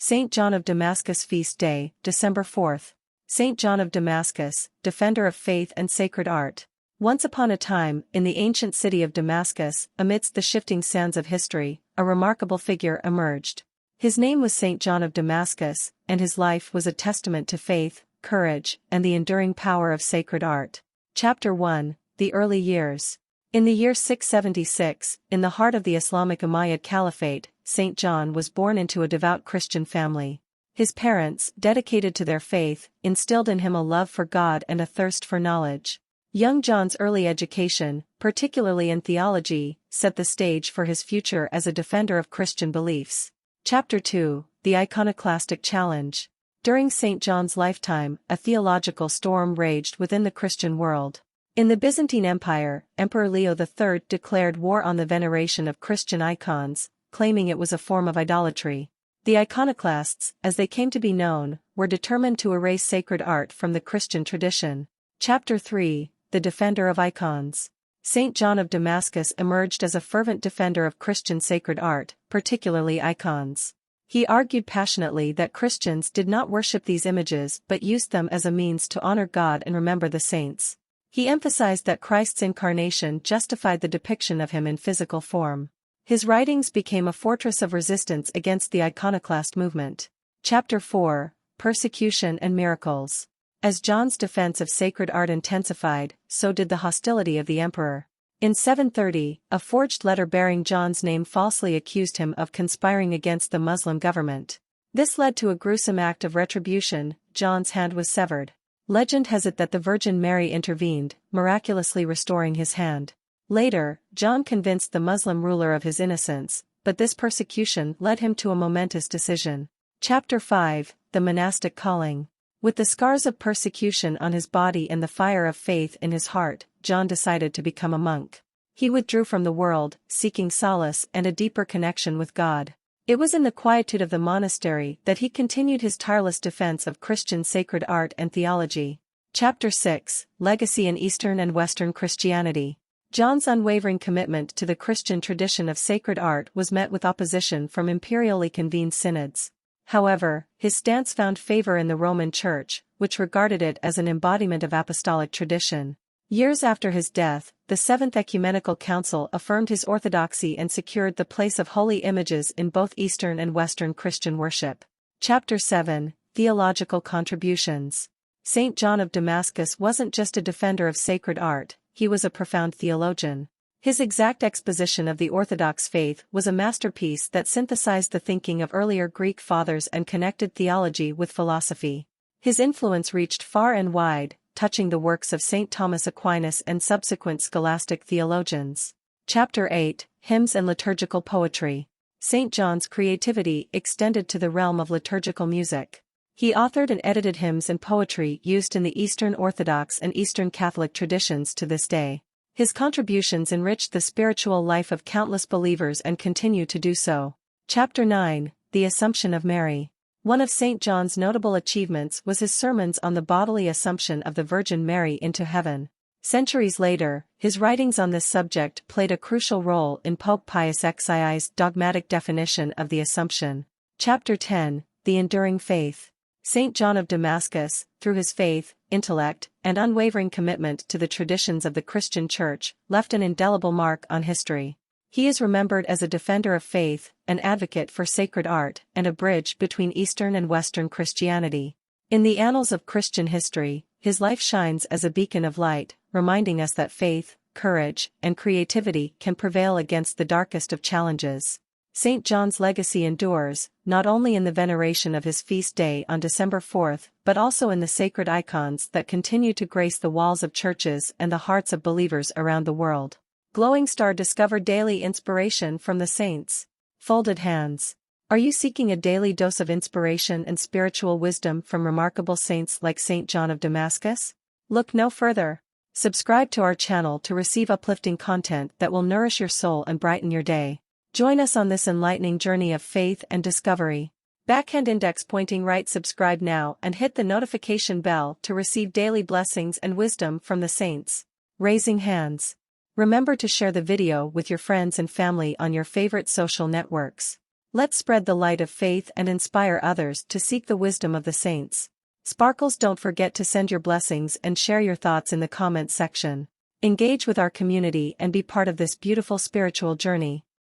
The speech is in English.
Saint John of Damascus Feast Day, December 4th. Saint John of Damascus, defender of faith and sacred art. Once upon a time, in the ancient city of Damascus, amidst the shifting sands of history, a remarkable figure emerged. His name was Saint John of Damascus, and his life was a testament to faith, courage, and the enduring power of sacred art. Chapter 1, The Early Years. In the year 676, in the heart of the Islamic Umayyad Caliphate, Saint John was born into a devout Christian family. His parents, dedicated to their faith, instilled in him a love for God and a thirst for knowledge. Young John's early education, particularly in theology, set the stage for his future as a defender of Christian beliefs. Chapter 2, The Iconoclastic Challenge. During Saint John's lifetime, a theological storm raged within the Christian world. In the Byzantine Empire, Emperor Leo III declared war on the veneration of Christian icons, claiming it was a form of idolatry. The iconoclasts, as they came to be known, were determined to erase sacred art from the Christian tradition. Chapter 3, The Defender of Icons. Saint John of Damascus emerged as a fervent defender of Christian sacred art, particularly icons. He argued passionately that Christians did not worship these images but used them as a means to honor God and remember the saints. He emphasized that Christ's incarnation justified the depiction of him in physical form. His writings became a fortress of resistance against the iconoclast movement. Chapter 4, Persecution and Miracles. As John's defense of sacred art intensified, so did the hostility of the emperor. In 730, a forged letter bearing John's name falsely accused him of conspiring against the Muslim government. This led to a gruesome act of retribution. John's hand was severed. Legend has it that the Virgin Mary intervened, miraculously restoring his hand. Later, John convinced the Muslim ruler of his innocence, but this persecution led him to a momentous decision. Chapter 5, The Monastic Calling. With the scars of persecution on his body and the fire of faith in his heart, John decided to become a monk. He withdrew from the world, seeking solace and a deeper connection with God. It was in the quietude of the monastery that he continued his tireless defense of Christian sacred art and theology. Chapter 6, Legacy in Eastern and Western Christianity. John's unwavering commitment to the Christian tradition of sacred art was met with opposition from imperially convened synods. However, his stance found favor in the Roman Church, which regarded it as an embodiment of apostolic tradition. Years after his death, the Seventh Ecumenical Council affirmed his orthodoxy and secured the place of holy images in both Eastern and Western Christian worship. Chapter 7, Theological Contributions. Saint John of Damascus wasn't just a defender of sacred art, he was a profound theologian. His exact exposition of the Orthodox faith was a masterpiece that synthesized the thinking of earlier Greek fathers and connected theology with philosophy. His influence reached far and wide, touching the works of St. Thomas Aquinas and subsequent scholastic theologians. Chapter 8, Hymns and Liturgical Poetry. St. John's creativity extended to the realm of liturgical music. He authored and edited hymns and poetry used in the Eastern Orthodox and Eastern Catholic traditions to this day. His contributions enriched the spiritual life of countless believers and continue to do so. Chapter 9, The Assumption of Mary. One of St. John's notable achievements was his sermons on the bodily assumption of the Virgin Mary into heaven. Centuries later, his writings on this subject played a crucial role in Pope Pius XII's dogmatic definition of the Assumption. Chapter 10, The Enduring Faith. Saint John of Damascus, through his faith, intellect, and unwavering commitment to the traditions of the Christian Church, left an indelible mark on history. He is remembered as a defender of faith, an advocate for sacred art, and a bridge between Eastern and Western Christianity. In the annals of Christian history, his life shines as a beacon of light, reminding us that faith, courage, and creativity can prevail against the darkest of challenges. St. John's legacy endures, not only in the veneration of his feast day on December 4th, but also in the sacred icons that continue to grace the walls of churches and the hearts of believers around the world. Glowing Star discovered daily inspiration from the saints. Folded Hands. Are you seeking a daily dose of inspiration and spiritual wisdom from remarkable saints like St. John of Damascus? Look no further. Subscribe to our channel to receive uplifting content that will nourish your soul and brighten your day. Join us on this enlightening journey of faith and discovery. Backhand index pointing right. Subscribe now and hit the notification bell to receive daily blessings and wisdom from the saints. Raising hands. Remember to share the video with your friends and family on your favorite social networks. Let's spread the light of faith and inspire others to seek the wisdom of the saints. Sparkles, don't forget to send your blessings and share your thoughts in the comments section. Engage with our community and be part of this beautiful spiritual journey.